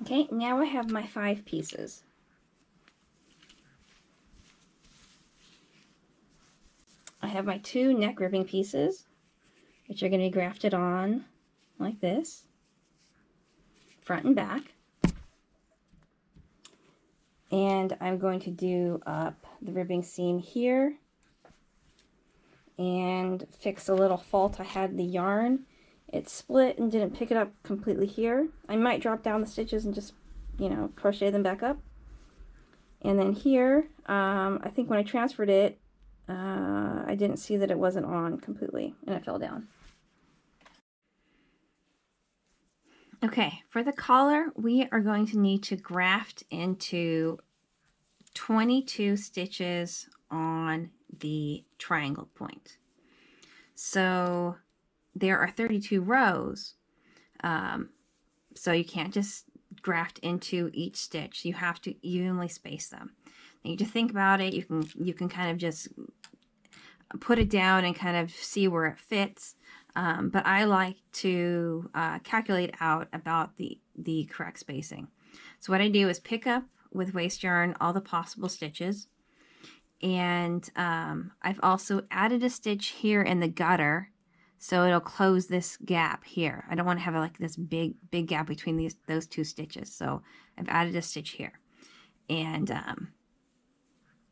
Okay, now I have my 5 pieces. I have my 2 neck ribbing pieces, which are going to be grafted on like this, front and back. And I'm going to do up the ribbing seam here and fix a little fault I had in the yarn. It split and didn't pick it up completely here. I might drop down the stitches and just, you know, crochet them back up. And then here, I think when I transferred it, I didn't see that it wasn't on completely and it fell down. Okay, for the collar, we are going to need to graft into 22 stitches on the triangle point. So there are 32 rows, so you can't just graft into each stitch. You have to evenly space them. And you just think about it. You can kind of just put it down and kind of see where it fits. But I like to calculate out about the correct spacing. So what I do is pick up with waste yarn all the possible stitches, and I've also added a stitch here in the gutter, so it'll close this gap here. I don't want to have like this big gap between those 2 stitches, so I've added a stitch here. And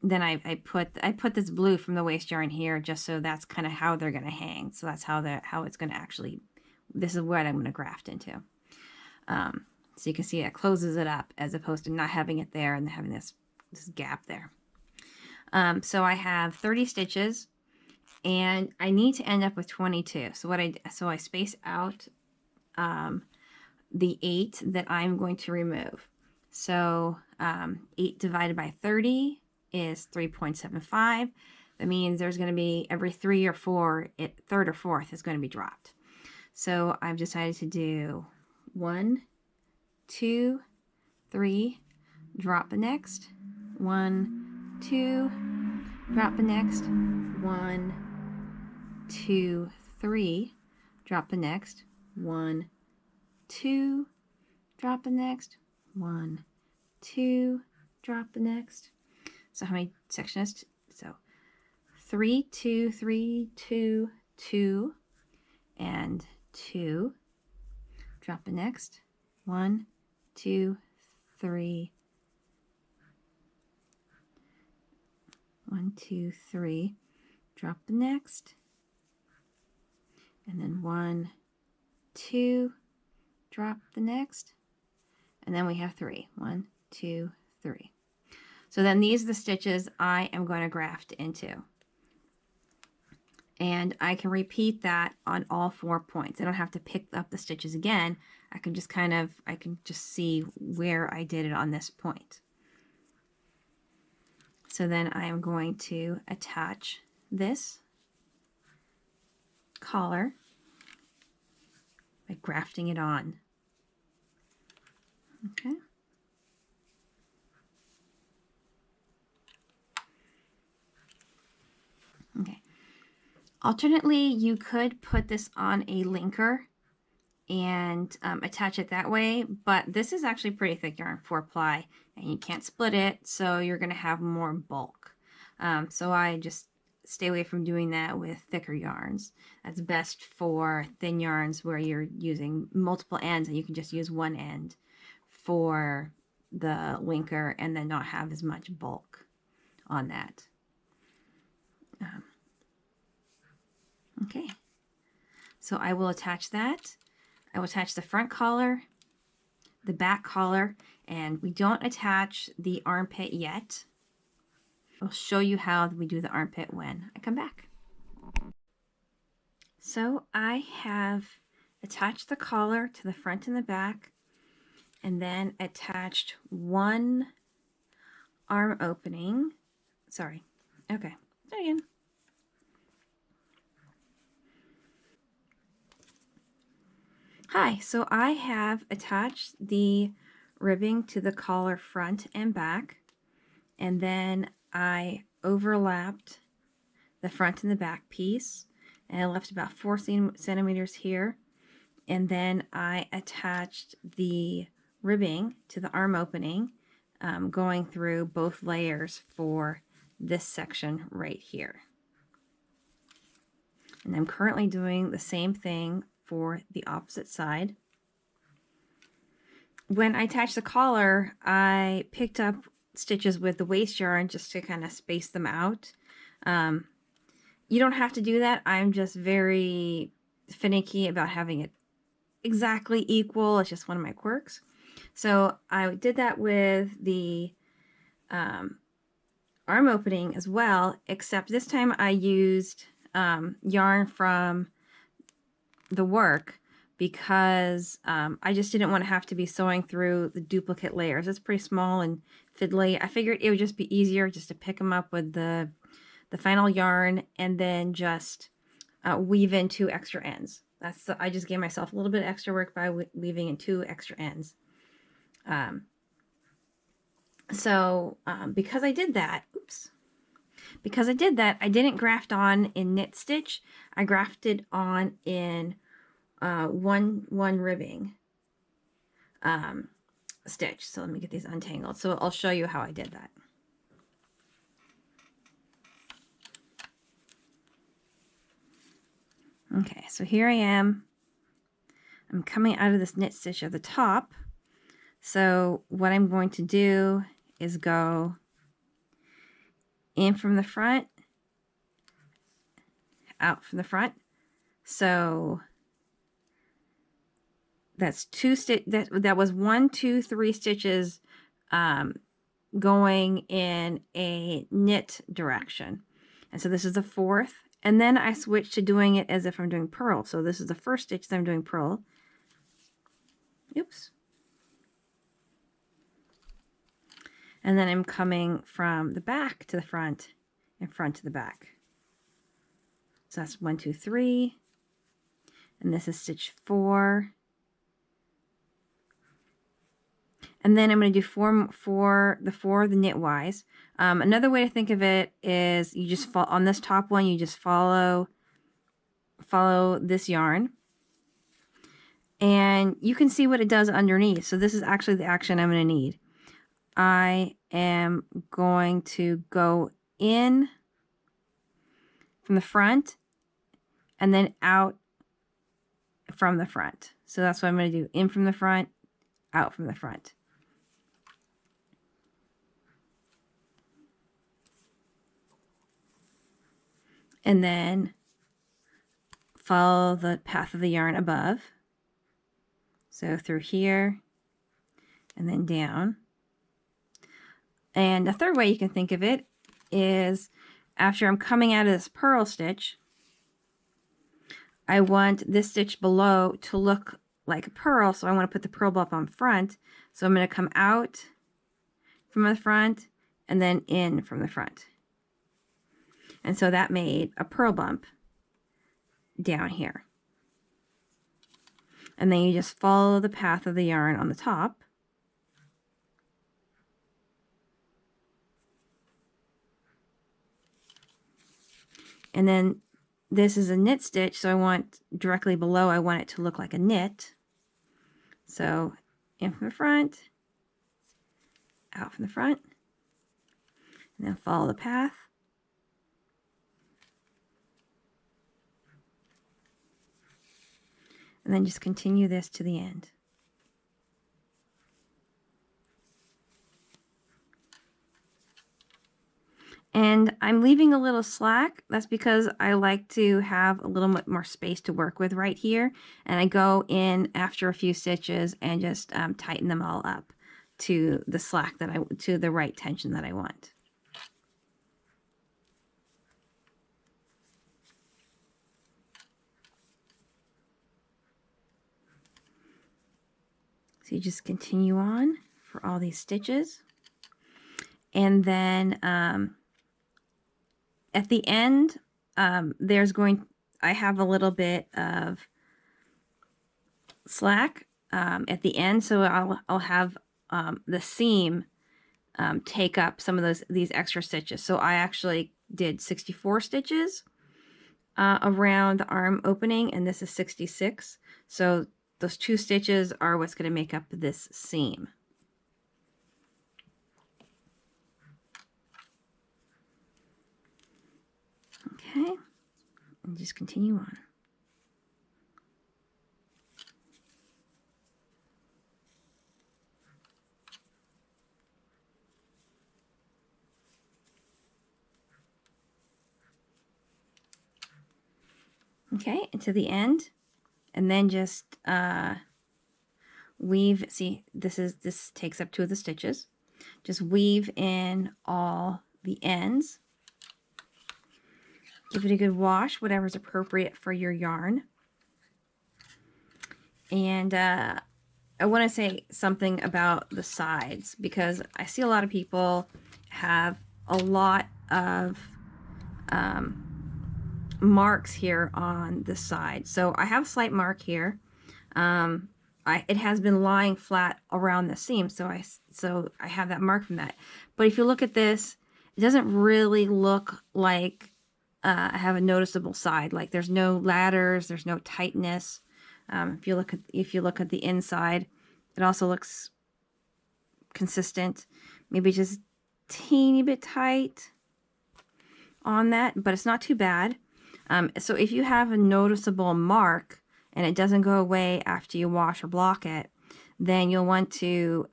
then I put this blue from the waste yarn here, just so that's kind of how they're going to hang. So that's how it's going to actually, this is what I'm going to graft into. So you can see it closes it up as opposed to not having it there and having this gap there. So I have 30 stitches and I need to end up with 22. So I space out the 8 that I'm going to remove. So 8 divided by 30 is 3.75. That means there's going to be every 3 or 4, third or fourth is going to be dropped. So I've decided to do 1, 2, 3, drop the next, 1, 2, drop the next, 1, 2, 3, drop the next, 1, 2, drop the next, 1, 2, drop the next. So how many sections? So 3, 2, 3, 2, 2, and 2, drop the next, 1, 2, 3, 1, 2, 3, drop the next, and then 1, 2, drop the next, and then we have 3. 1, 2, 3. So then these are the stitches I am going to graft into. And I can repeat that on all 4 points. I don't have to pick up the stitches again. I can just see where I did it on this point. So then I am going to attach this collar by grafting it on. Okay. Okay. Alternately, you could put this on a linker and attach it that way, but this is actually pretty thick yarn, 4-ply, and you can't split it, so you're going to have more bulk. So I just stay away from doing that with thicker yarns. That's best for thin yarns where you're using multiple ends and you can just use one end for the linker and then not have as much bulk on that. Okay, so I will attach that. I will attach the front collar, the back collar, and we don't attach the armpit yet. I'll show you how we do the armpit when I come back. So I have attached the collar to the front and the back, and then attached one arm opening. Sorry. Okay. Try again. Hi, so I have attached the ribbing to the collar front and back, and then I overlapped the front and the back piece, and I left about 4 centimeters here, and then I attached the ribbing to the arm opening, going through both layers for this section right here. And I'm currently doing the same thing for the opposite side. When I attached the collar, I picked up stitches with the waste yarn just to kind of space them out. You don't have to do that. I'm just very finicky about having it exactly equal. It's just one of my quirks. So I did that with the arm opening as well, except this time I used yarn from the work because I just didn't want to have to be sewing through the duplicate layers. It's pretty small and fiddly. I figured it would just be easier just to pick them up with the final yarn and then just weave in 2 extra ends. I just gave myself a little bit of extra work by weaving in 2 extra ends. Because I did that, I didn't graft on in knit stitch. I grafted on in one ribbing stitch. So let me get these untangled. So I'll show you how I did that. Okay, so here I am. I'm coming out of this knit stitch at the top. So what I'm going to do is go in from the front, out from the front. So that's 2 that was 1, 2, 3 stitches going in a knit direction. And so this is the 4th. And then I switch to doing it as if I'm doing purl. So this is the first stitch that I'm doing purl. Oops. And then I'm coming from the back to the front and front to the back. So that's 1, 2, 3. And this is stitch 4. And then I'm going to do 4 the knitwise. Another way to think of it is you just on this top one, you just follow this yarn. And you can see what it does underneath. So this is actually the action I'm going to need. I am going to go in from the front and then out from the front. So that's what I'm going to do. In from the front, out from the front. And then follow the path of the yarn above. So through here and then down. And the third way you can think of it is after I'm coming out of this purl stitch, I want this stitch below to look like a purl, so I want to put the purl bump on front. So I'm going to come out from the front and then in from the front. And so that made a purl bump down here. And then you just follow the path of the yarn on the top. And then this is a knit stitch, so I want directly below, I want it to look like a knit. So in from the front, out from the front, and then follow the path. And then just continue this to the end. And I'm leaving a little slack. That's because I like to have a little bit more space to work with right here. And I go in after a few stitches and just tighten them all up to the slack to the right tension that I want. So you just continue on for all these stitches. And then at the end, I have a little bit of slack at the end, so I'll have the seam take up some of these extra stitches. So I actually did 64 stitches around the arm opening, and this is 66. So those 2 stitches are what's going to make up this seam. Okay, and just continue on. Okay, and to the end, and then just weave. See, this takes up 2 of the stitches. Just weave in all the ends. Give it a good wash, whatever's appropriate for your yarn. And I want to say something about the sides, because I see a lot of people have a lot of marks here on the side. So I have a slight mark here. It has been lying flat around the seam, so I have that mark from that. But if you look at this, it doesn't really look like I have a noticeable side. Like there's no ladders, there's no tightness. If you look at the inside, it also looks consistent. Maybe just teeny bit tight on that, but it's not too bad. So if you have a noticeable mark and it doesn't go away after you wash or block it, then you'll want to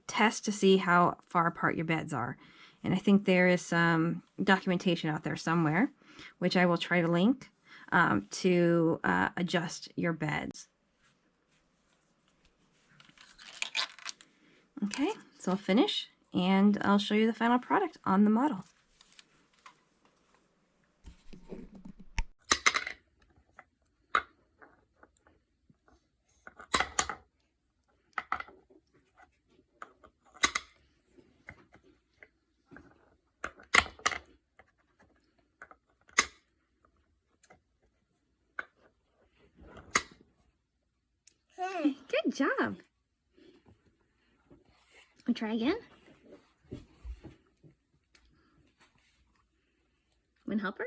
test to see how far apart your beds are. And I think there is some documentation out there somewhere, which I will try to link, to adjust your beds. Okay, so I'll finish and I'll show you the final product on the model. Good job. We try again. Want to help her?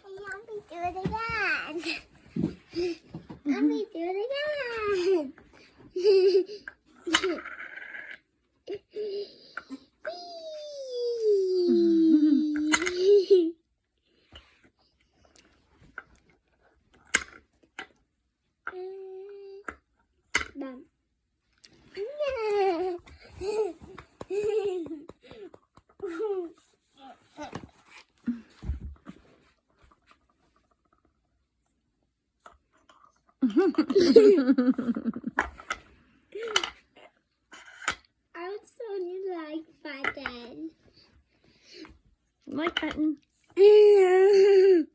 Let me do it again. Let me do it again. Done. I would so need like button. Like button. Boing,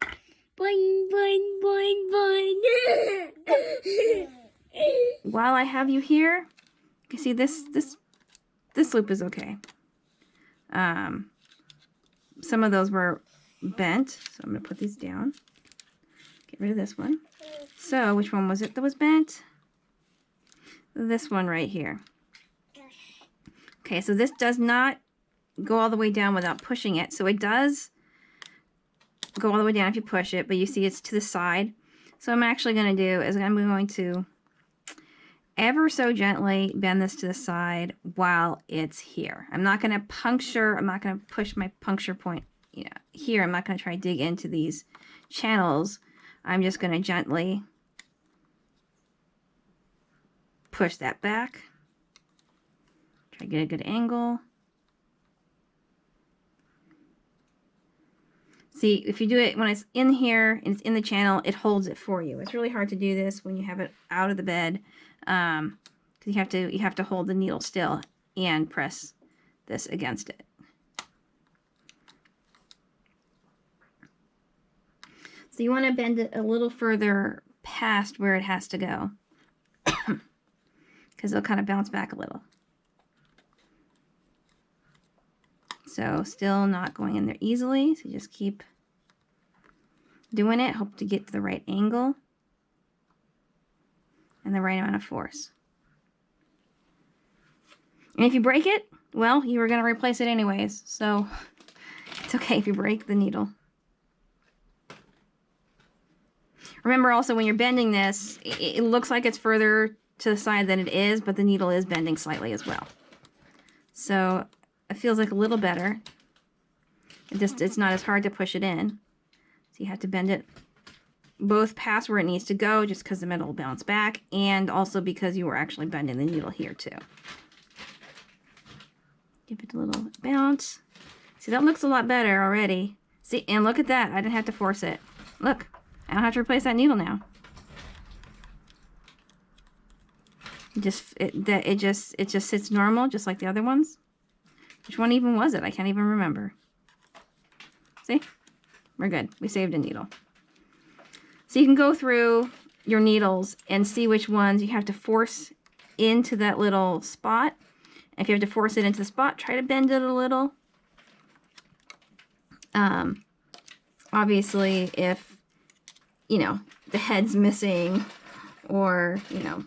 boing, boing, boing. While I have you here, you see this loop is okay. Some of those were bent, so I'm going to put these down. Get rid of this one. So, which one was it that was bent? This one right here. Okay, so this does not go all the way down without pushing it. So it does go all the way down if you push it, but you see it's to the side. So what I'm actually going to do is I'm going to ever so gently bend this to the side while it's here. I'm not going to puncture, I'm not going to push my puncture point here. I'm not going to try to dig into these channels. I'm just going to gently push that back. Try to get a good angle. See, if you do it when it's in here and it's in the channel, it holds it for you. It's really hard to do this when you have it out of the bed, because you have to hold the needle still and press this against it. So you want to bend it a little further past where it has to go, because it'll kind of bounce back a little. So still not going in there easily, so just keep doing it. Hope to get to the right angle and the right amount of force. And if you break it, well, you were going to replace it anyways. So it's okay if you break the needle. Remember also when you're bending this, it looks like it's further to the side than it is, but the needle is bending slightly as well. So it feels like a little better. It's not as hard to push it in. So you have to bend it both past where it needs to go, just because the metal will bounce back, and also because you were actually bending the needle here too. Give it a little bounce. See, that looks a lot better already. See, and look at that. I didn't have to force it. Look, I don't have to replace that needle now. It just sits normal, just like the other ones. Which one even was it? I can't even remember. See? We're good. We saved a needle. So you can go through your needles and see which ones you have to force into that little spot. If you have to force it into the spot, try to bend it a little. Obviously, if, you know, the head's missing or, you know,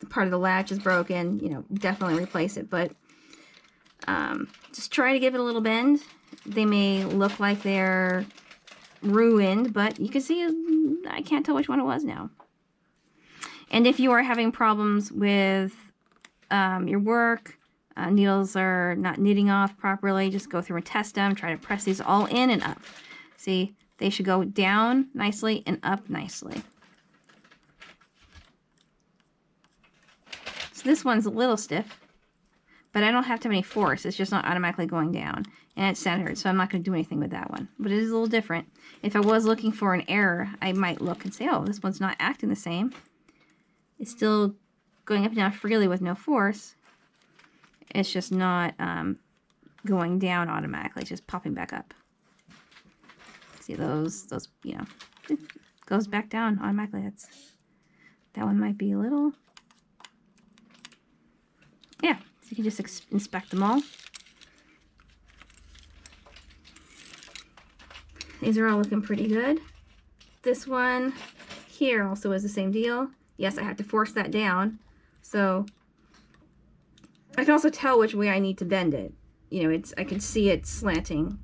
part of the latch is broken, you know, definitely replace it. But just try to give it a little bend. They may look like they're ruined, but you can see I can't tell which one it was now. And if you are having problems with your work, needles are not knitting off properly, just go through and test them. Try to press these all in and up. See, they should go down nicely and up nicely. So this one's a little stiff, but I don't have to have any force. It's just not automatically going down. And it's centered, so I'm not going to do anything with that one. But it is a little different. If I was looking for an error, I might look and say, oh, this one's not acting the same. It's still going up and down freely with no force. It's just not going down automatically. It's just popping back up. See those, you know, it goes back down automatically. That one might be a little... Yeah, so you can just inspect them all. These are all looking pretty good. This one here also is the same deal. Yes, I have to force that down. So I can also tell which way I need to bend it. You know, I can see it slanting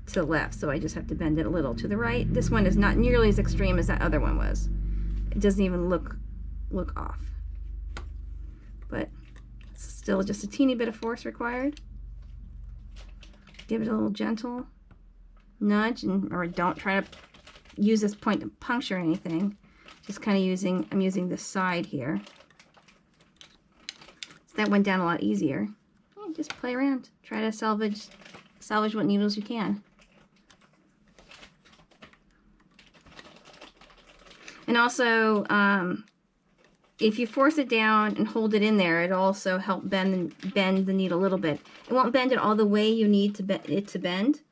to the left, so I just have to bend it a little to the right. This one is not nearly as extreme as that other one was. It doesn't even look off. But still just a teeny bit of force required. Give it a little gentle nudge, or don't try to use this point to puncture anything. Just kind of I'm using the side here. So that went down a lot easier. And just play around. Try to salvage what needles you can. And also, if you force it down and hold it in there, it'll also help bend the needle a little bit. It won't bend it all the way you need it to bend,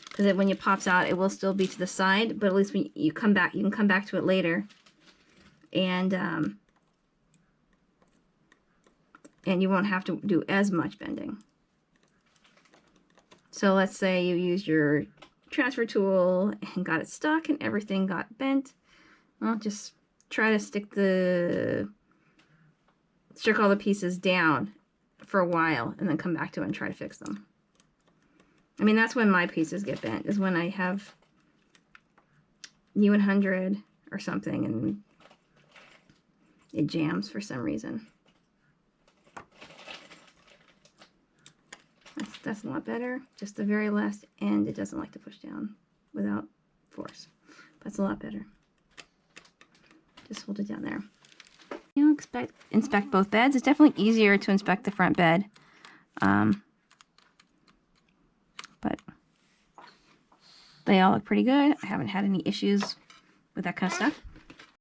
because when it pops out, it will still be to the side. But at least when you come back, you can come back to it later, and you won't have to do as much bending. So let's say you used your transfer tool and got it stuck and everything got bent. Well, just try to stick all the pieces down for a while and then come back to it and try to fix them. I mean, that's when my pieces get bent, is when I have E100 or something and it jams for some reason. That's a lot better. Just the very last end, it doesn't like to push down without force. That's a lot better. Just hold it down there. You know, inspect both beds. It's definitely easier to inspect the front bed. But they all look pretty good. I haven't had any issues with that kind of stuff.